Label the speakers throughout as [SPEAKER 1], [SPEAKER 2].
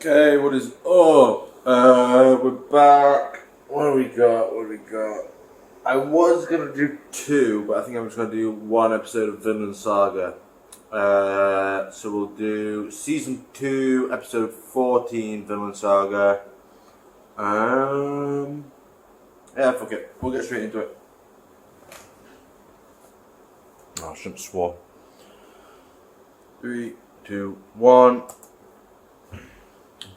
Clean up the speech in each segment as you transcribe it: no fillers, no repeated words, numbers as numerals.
[SPEAKER 1] Okay, what is up? We're back. What do we got? I was gonna do two, but I think I'm just gonna do one episode of Vinland Saga. So we'll do season 2, episode 14, Vinland Saga. Yeah, fuck it. We'll get straight into it. Oh, I shouldn't have swore. 3, 2, 1.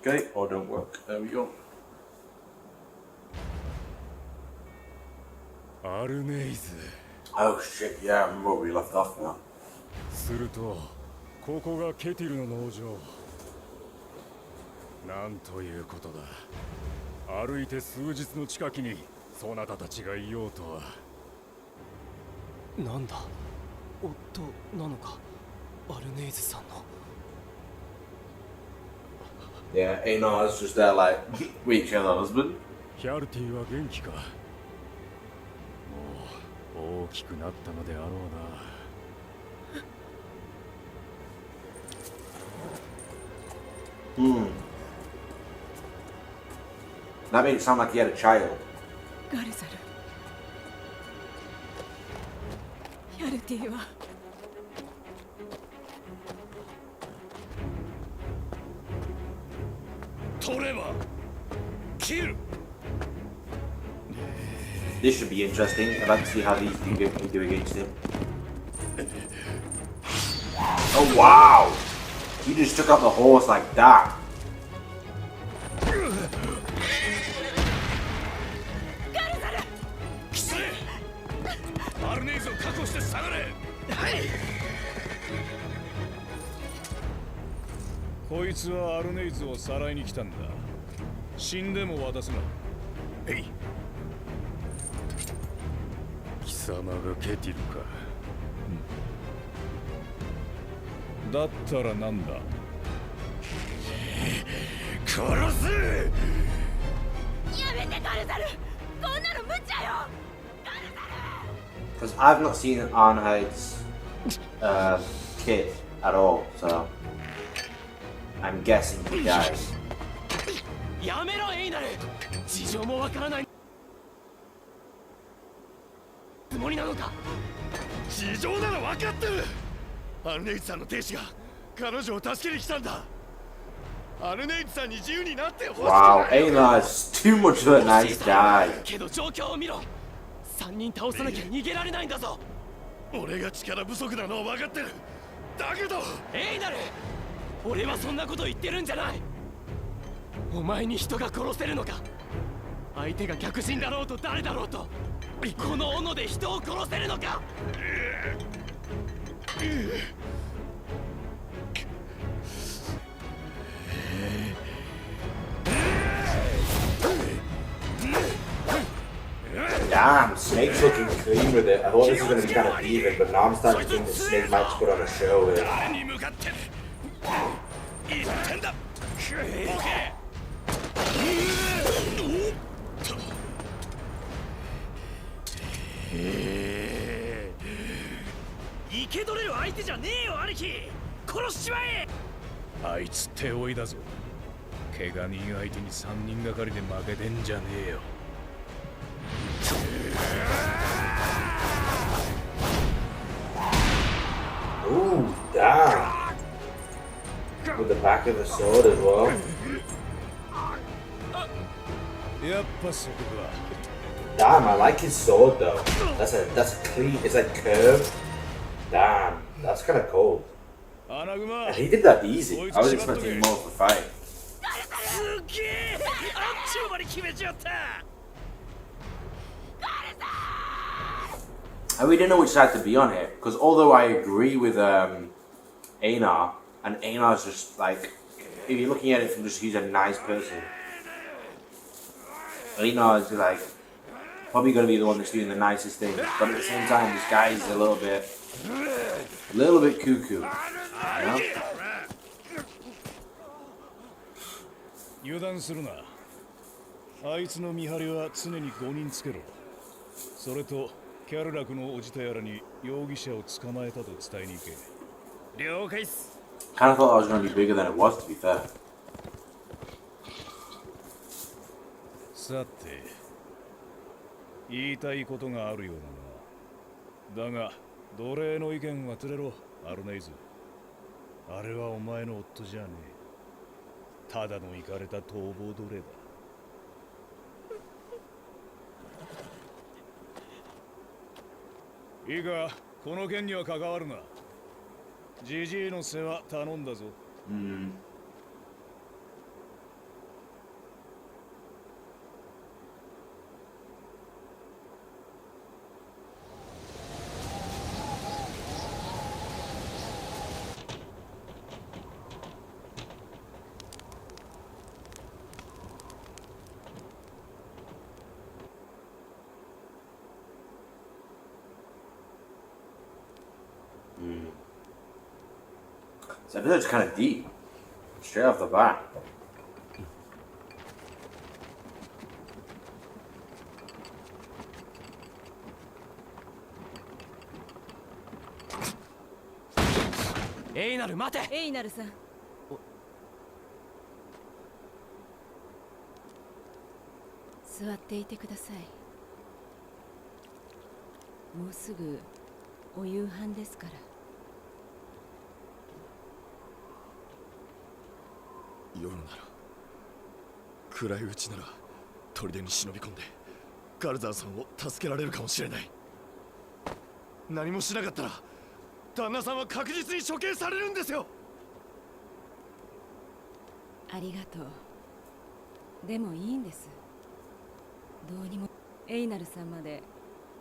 [SPEAKER 1] Okay, or don't work. There we go. Oh shit, yeah, I remember where we left off now.
[SPEAKER 2] すると、ここがケティルの農場。なんということだ。歩いて数日の近きにそなたたちがいようとは。
[SPEAKER 3] なんだ、夫なのか、アルネイズさんの。
[SPEAKER 1] Yeah, Einar's just there like, we kill her husband.
[SPEAKER 2] ヒャルティは元気か。もう大きくなったのであろうな。
[SPEAKER 1] That made it sound like he had a child.
[SPEAKER 4] ガルザル、ヒャルティは
[SPEAKER 2] 取れば切る。
[SPEAKER 1] This should be interesting. I'd like to see how these do against him. Oh wow! He just took out the horse like that.
[SPEAKER 2] Thisはアルネイズをさらいに来たんだ。死んでも渡すな。えい。貴様がケティルか。だったらなんだ。殺す。
[SPEAKER 4] やめてガルザル。こんなの無茶よ。ガルザル。
[SPEAKER 1] Because I've not seen Arnheid's kid at all, so I'm guessing he dies.
[SPEAKER 3] やめろエイナル。事情もわからないつもりなのか。
[SPEAKER 2] 事情なら分かってる。アルネイツさんの亭主が彼女を助けに来たんだ。アルネイツさんに自由になってほしい。
[SPEAKER 1] Wow, Einar's too much of a nice guy.
[SPEAKER 3] けど状況を見ろ。3人倒さなきゃ逃げられないんだぞ。
[SPEAKER 2] 俺が力不足なのは分かってる。だけど
[SPEAKER 3] エイナル、俺はそんなこと言ってるんじゃない。お前に人が殺せるのか。相手が逆人だろうと誰だろうと、この斧で人を殺せるのか。
[SPEAKER 1] Damn, Snake's looking clean with it. I thought this was going to be kind of even, but now I'm starting to think that Snake might just put on a show here.
[SPEAKER 2] I いつ手負いだぞ。怪我人相手に3人がかりで負けてんじゃねえよ。
[SPEAKER 1] Ooh, damn. With the back of the sword as well.
[SPEAKER 2] やっぱそこか。
[SPEAKER 1] Damn, I like his sword though. That's a clean, it's like curved. Damn, that's kind of cold. And he did that easy. I was expecting more of a fight. And we didn't know which side to be on here, because although I agree with Einar, and Einar's just like, if you're looking at it from just he's a nice person, Einar is like probably going to be the one that's doing the nicest thing, but at the same time, this guy is a little bit cuckoo, you know?
[SPEAKER 2] 油断するな。あいつの見張りは常に5人つけろ。それとキャルラクのおじたやらに容疑者を捕まえたと伝えに行け。了解っす。
[SPEAKER 1] Kind of thought I was going to be bigger than it was, to be fair.
[SPEAKER 2] さて、言いたいことがあるようだな。だが奴隷の意見はつれろ、アルネイズ。あれはお前の夫じゃねえ。ただのイカれた逃亡奴隷だ。いいか、この件には関わるな。ジジイの世話頼んだぞ。
[SPEAKER 1] This episode's kind of deep, straight off the bat.
[SPEAKER 3] エイナル待て。
[SPEAKER 4] エイナルさん、座っていてください。もうすぐお夕飯ですから。
[SPEAKER 5] 夜なら暗いうちなら砦に忍び込んでガルザーさんを助けられるかもしれない。何もしなかったら旦那さんは確実に処刑されるんですよ。
[SPEAKER 4] ありがとう。でもいいんです。どうにもエイナルさんまで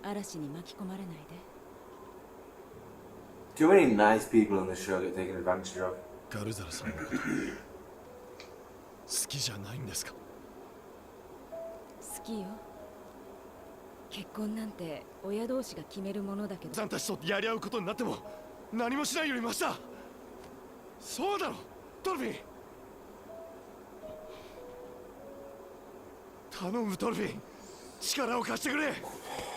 [SPEAKER 4] 嵐に巻き込まれないで。
[SPEAKER 1] Too many nice people in this show get taken advantage of.
[SPEAKER 5] ガルザルさんのこと好きじゃないんですか？
[SPEAKER 4] 好きよ。結婚なんて親同士が決めるものだけど。
[SPEAKER 5] さんたちとやり合うことになっても何もしないよりマシだ。そうだろトルフィン。頼むトルフィン、力を貸してくれ。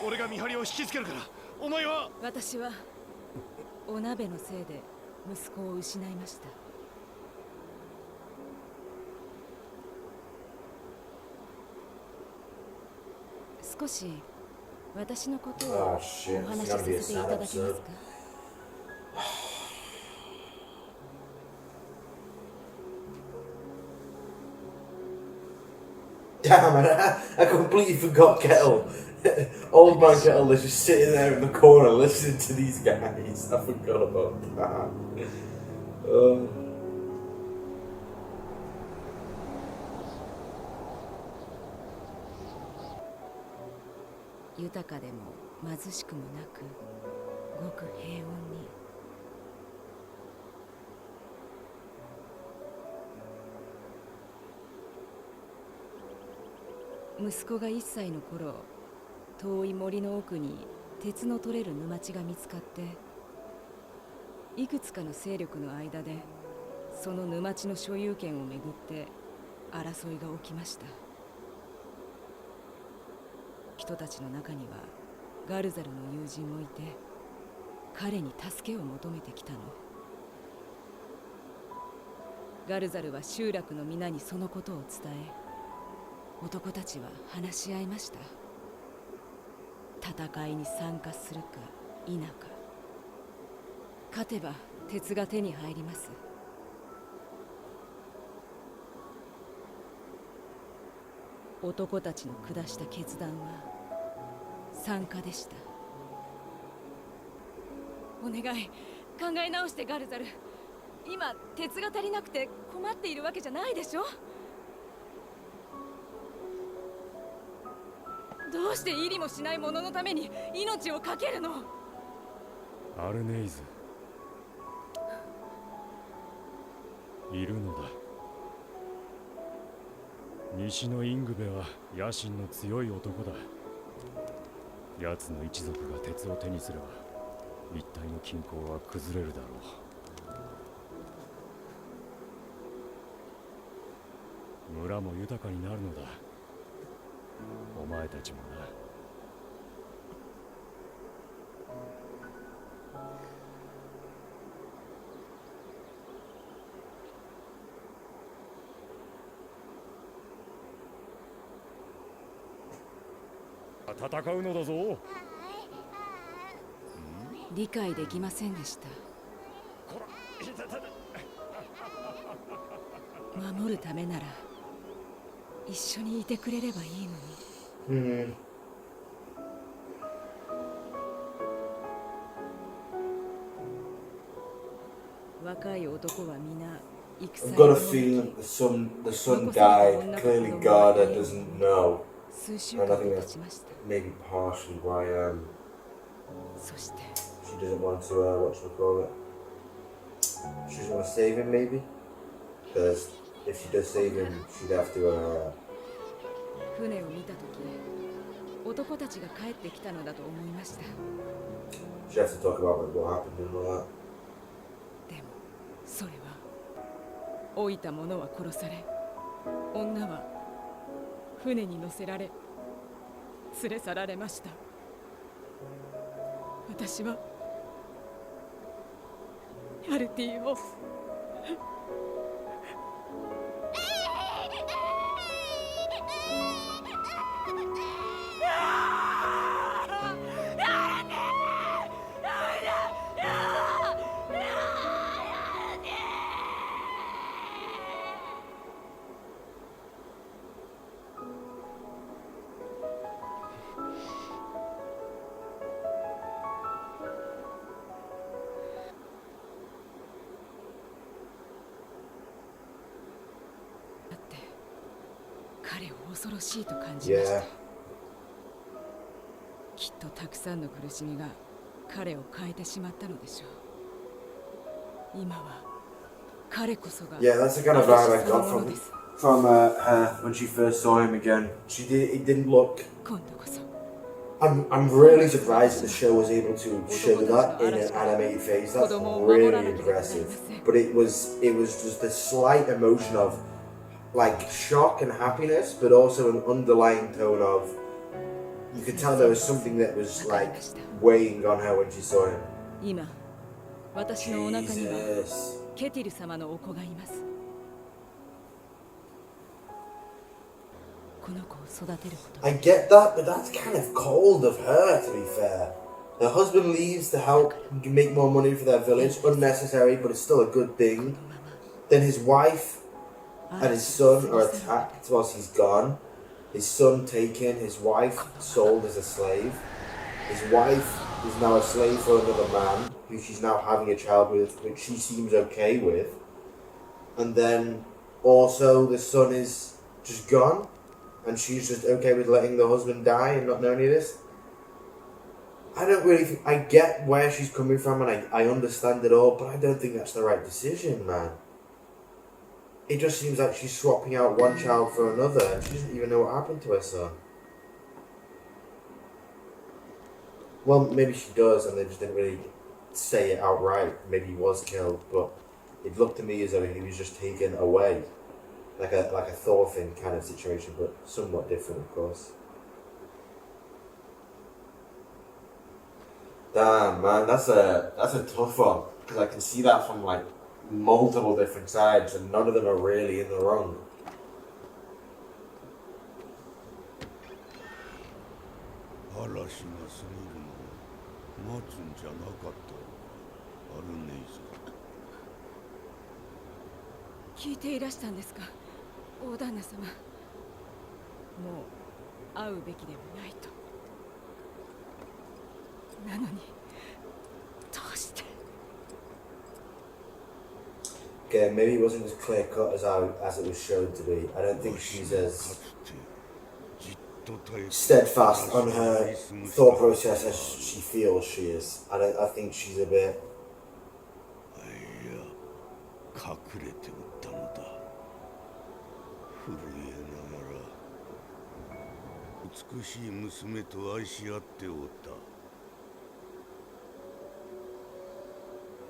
[SPEAKER 5] 俺が見張りを引きつけるからお前は。
[SPEAKER 4] 私はお鍋のせいで息子を失いました。少し私のことをお話しさせていただけますか？Damn,
[SPEAKER 1] I completely forgot Kettle. Old man Kettle is just sitting there in the corner listening to these guys. I forgot about that.
[SPEAKER 4] 豊かでも貧しくもなく、ごく平穏に。息子が1歳の頃、遠い森の奥に鉄の取れる沼地が見つかって、いくつかの勢力の間でその沼地の所有権をめぐって争いが起きました。人たちの中にはガルザルの友人もいて、彼に助けを求めてきたの。ガルザルは集落の皆にそのことを伝え、男たちは話し合いました。戦いに参加するか否か。勝てば鉄が手に入ります。男たちの下した決断は参加でした。お願い、考え直してガルザル。今鉄が足りなくて困っているわけじゃないでしょ。どうして入りもしない者のために命を懸けるの？
[SPEAKER 2] アルネイズ、いるのだ。西のイングベは野心の強い男だ。奴の一族が鉄を手にすれば一帯の均衡は崩れるだろう。村も豊かになるのだ。お前たちもな。戦うのだぞ。
[SPEAKER 4] 理解できませんでした。守るためなら一緒にいてくれればいいのに。若い男は皆戦
[SPEAKER 1] I've got a feeling that the son died. Clearly, Garda doesn't know,
[SPEAKER 4] 数週
[SPEAKER 1] and
[SPEAKER 4] 間
[SPEAKER 1] I think
[SPEAKER 4] 経
[SPEAKER 1] that's
[SPEAKER 4] ちました。
[SPEAKER 1] maybe partially why
[SPEAKER 4] そして
[SPEAKER 1] she doesn't want to what should we call it? She doesn't want to save him, maybe, because if she does save him, she'd have to.
[SPEAKER 4] 船を見たとき、男たちが帰ってきたのだと思いました。
[SPEAKER 1] She'd have to talk about like, what happened and all that.
[SPEAKER 4] でもそれは老いた者は殺され、女は船に乗せられ連れ去られました。私はヤルティを彼を恐ろしいと感じました。
[SPEAKER 1] Yeah.
[SPEAKER 4] きっとたくさんの苦しみが彼を変えてしまったのでしょう。今は彼こそが
[SPEAKER 1] Yeah, that's the kind of vibe I got from her when she first saw him again. It didn't look.
[SPEAKER 4] 今度こそ
[SPEAKER 1] I'm really surprised that the show was able to show that in an animated phase. That's really impressive. But it was just a slight emotion of like shock and happiness, but also an underlying tone of. You could tell there was something that was like weighing on her when she saw him.
[SPEAKER 4] 今私のお腹には
[SPEAKER 1] Jesus.
[SPEAKER 4] ケティル様のお子がいます。この子を育てること
[SPEAKER 1] I get that, but that's kind of cold of her, to be fair. Her husband leaves to help make more money for their village. Unnecessary, but it's still a good thing. Then his wife and his son are attacked whilst he's gone. His son taken, his wife sold as a slave. His wife is now a slave for another man, who she's now having a child with, which she seems okay with. And then also the son is just gone, and she's just okay with letting the husband die and not know any of this. I don't really think, I get where she's coming from and I understand it all, but I don't think that's the right decision, man. It just seems like she's swapping out one child for another and she doesn't even know what happened to her son. Well, maybe she does and they just didn't really say it outright. Maybe he was killed, but it looked to me as though he was just taken away. Like a Thorfinn kind of situation, but somewhat different, of course. Damn, man, that's a tough one because I can see that from like multiple different sides, and none of them are really in the wrong.
[SPEAKER 6] 嵐が過ぎるのを待つんじゃなかったアルネイズ。
[SPEAKER 4] 聞いていらしたんですか、大旦那様。もう会うべきではないと。なのにどうして。
[SPEAKER 1] Okay, maybe it wasn't as clear cut as it was shown to be. I don't think she's as steadfast on her thought process as she feels she is. I think she's a bit.
[SPEAKER 6] いや、隠れておったのだ。震えながら美しい娘と愛し合っておっ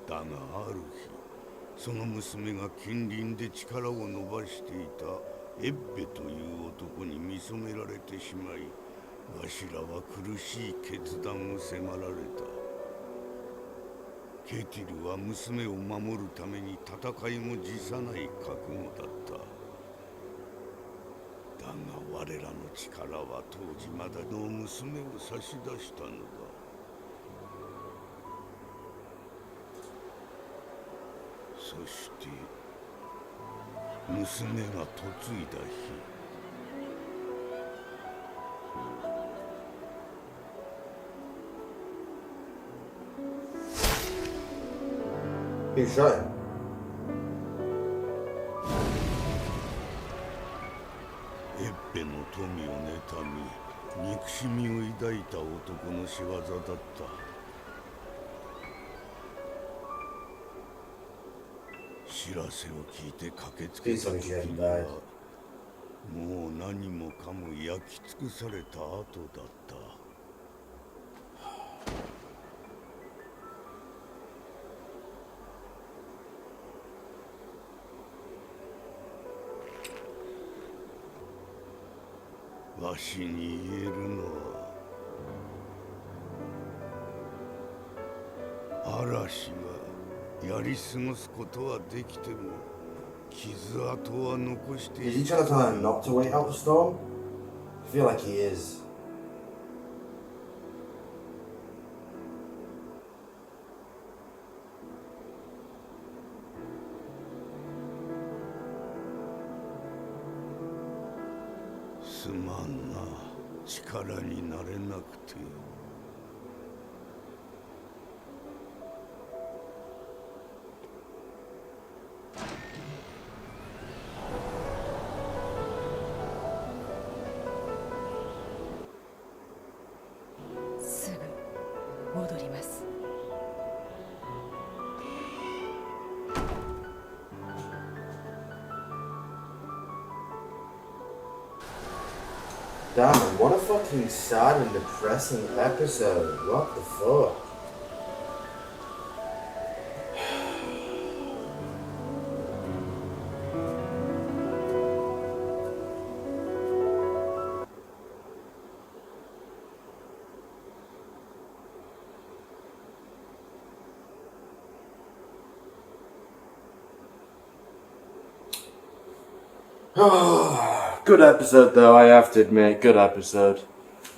[SPEAKER 6] た。だがある日、その娘が近隣で力を伸ばしていたエッベという男に見初められてしまい、わしらは苦しい決断を迫られた。ケティルは娘を守るために戦いも辞さない覚悟だった。だが我らの力は当時まだの娘を差し出したのだ。そして娘が嫁いだ日、
[SPEAKER 1] Who shot him?
[SPEAKER 6] エッペの富を妬み憎しみを抱いた男の仕業だった。知らせを聞いて駆けつけた時にはもう何もかも焼き尽くされた後だった。わしに言えるのは、嵐がやり過ごすことはできても傷跡は残してい
[SPEAKER 1] Is he
[SPEAKER 6] る。
[SPEAKER 1] trying to tell him not to wait out the storm? I feel like he is.
[SPEAKER 6] すまんな、力になれなくて。
[SPEAKER 4] すぐ戻ります。
[SPEAKER 1] Damn, what a fucking sad and depressing episode. What the fuck? Good episode though, I have to admit, good episode.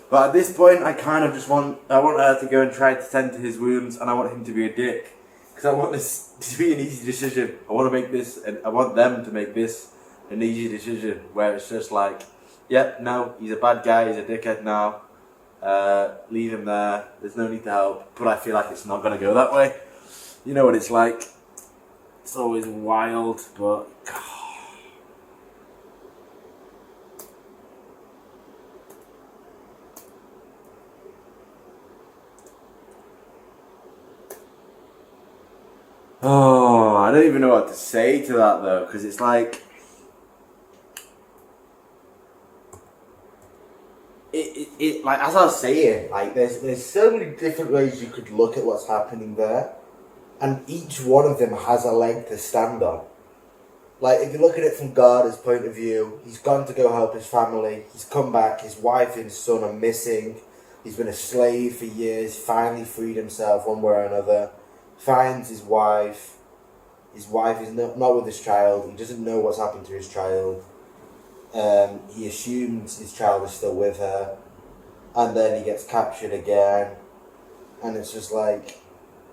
[SPEAKER 1] But at this point, I kind of just want her to go and try to tend to his wounds, and I want him to be a dick. Because I want this to be an easy decision. I want to make this, and I want them to make this an easy decision, where it's just like, yep, no, he's a bad guy, he's a dickhead now. Leave him there, there's no need to help. But I feel like it's not going to go that way. You know what it's like. It's always wild, but... Oh, I don't even know what to say to that though, because it's like... It like, as I was saying, like, there's so many different ways you could look at what's happening there, and each one of them has a leg to stand on. Like, if you look at it from Garda's point of view, he's gone to go help his family, he's come back, his wife and his son are missing, he's been a slave for years, finally freed himself one way or another, finds his wife is not with his child, he doesn't know what's happened to his child, he assumes his child is still with her, and then he gets captured again, and it's just like,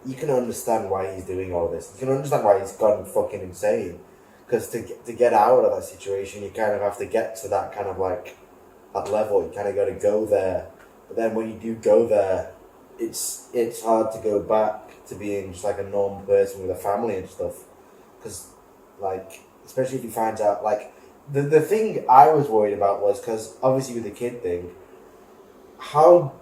[SPEAKER 1] you can understand why he's doing all this, you can understand why he's gone fucking insane, because to get out of that situation, you kind of have to get to that kind of like, that level, you kind of got to go there, but then when you do go there, it's hard to go back to being just like a normal person with a family and stuff, because like, especially if he finds out, like, the thing I was worried about was, because obviously with the kid thing, how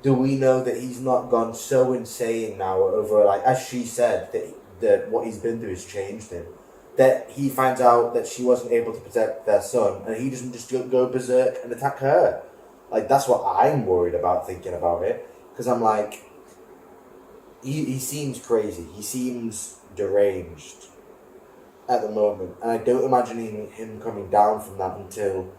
[SPEAKER 1] do we know that he's not gone so insane now over, like, as she said, that what he's been through has changed him, that he finds out that she wasn't able to protect their son, and he doesn't just go berserk and attack her. Like, that's what I'm worried about thinking about it, because I'm like, he seems crazy, he seems deranged at the moment, and I don't imagine him coming down from that until,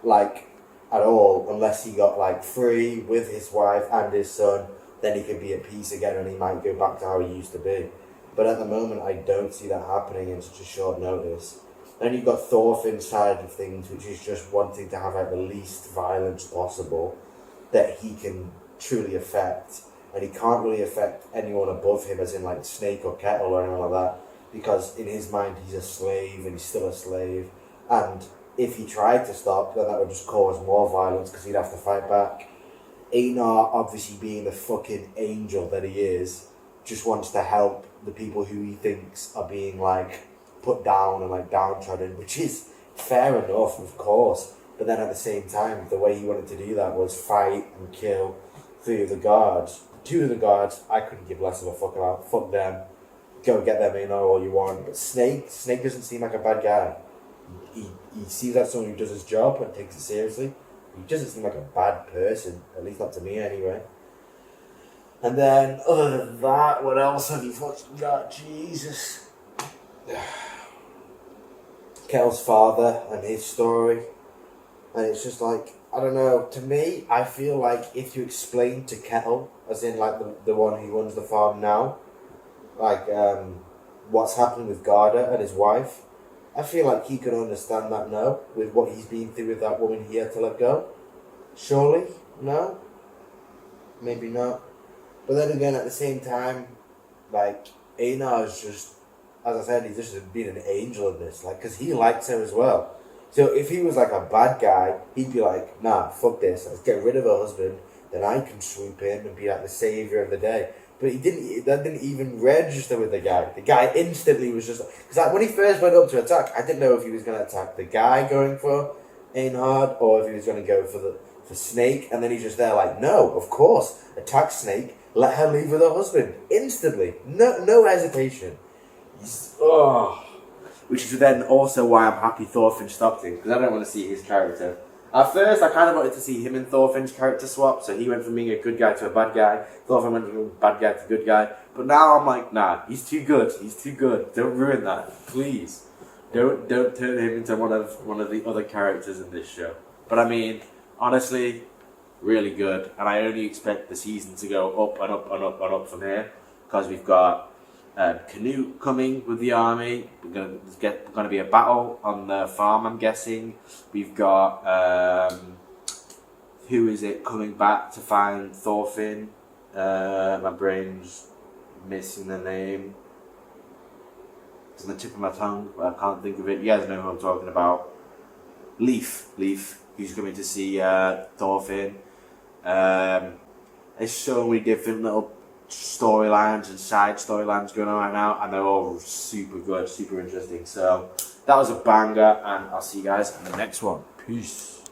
[SPEAKER 1] like, at all, unless he got, like, free with his wife and his son, then he could be at peace again and he might go back to how he used to be. But at the moment, I don't see that happening in such a short notice. Then you've got Thorfinn's side of things, which is just wanting to have like the least violence possible that he can truly affect, and he can't really affect anyone above him, as in like Snake or Kettle or anything like that, because in his mind he's a slave and he's still a slave, and if he tried to stop, then that would just cause more violence because he'd have to fight back. Einar, obviously being the fucking angel that he is, just wants to help the people who he thinks are being like put down and like downtrodden, which is fair enough, of course. But then at the same time, the way he wanted to do that was fight and kill 3 of the guards. 2 of the guards, I couldn't give less of a fuck about. Fuck them. Go get them in all you want. But Snake doesn't seem like a bad guy. He seems like someone who does his job and takes it seriously. He doesn't seem like a bad person, at least not to me anyway. And then, other than that, what else have you fucking got? Jesus. Kettle's father and his story. And it's just like, I don't know, to me, I feel like if you explain to Kettle, as in like the one who runs the farm now, like what's happened with Garda and his wife, I feel like he could understand that now, with what he's been through with that woman he had to let go. Surely? No? Maybe not. But then again, at the same time, like, Einar is just, as I said, he's just been an angel in this, like, because he likes her as well. So if he was like a bad guy, he'd be like, nah, fuck this, let's get rid of her husband, then I can swoop in and be like the saviour of the day. But that didn't even register with the guy. The guy instantly was just, because like, when he first went up to attack, I didn't know if he was going to attack the guy going for Einhard, or if he was going to go for Snake, and then he's just there like, no, of course, attack Snake, let her leave with her husband, instantly, no hesitation. Which is then also why I'm happy Thorfinn stopped him, because I don't want to see his character. At first, I kind of wanted to see him and Thorfinn's character swap, so he went from being a good guy to a bad guy, Thorfinn went from a bad guy to a good guy, but now I'm like, nah, he's too good, don't ruin that, please. Don't turn him into one of the other characters in this show. But I mean, honestly, really good, and I only expect the season to go up and up and up and up from here, because we've got Canute coming with the army. We're going to be a battle on the farm, I'm guessing. We've got who is it coming back to find Thorfinn? My brain's missing the name. It's on the tip of my tongue, but I can't think of it. You guys know who I'm talking about. Leif, who's coming to see Thorfinn. There's so many different little storylines and side storylines going on right now, and they're all super good, super interesting. So that was a banger, and I'll see you guys in the next one. Peace.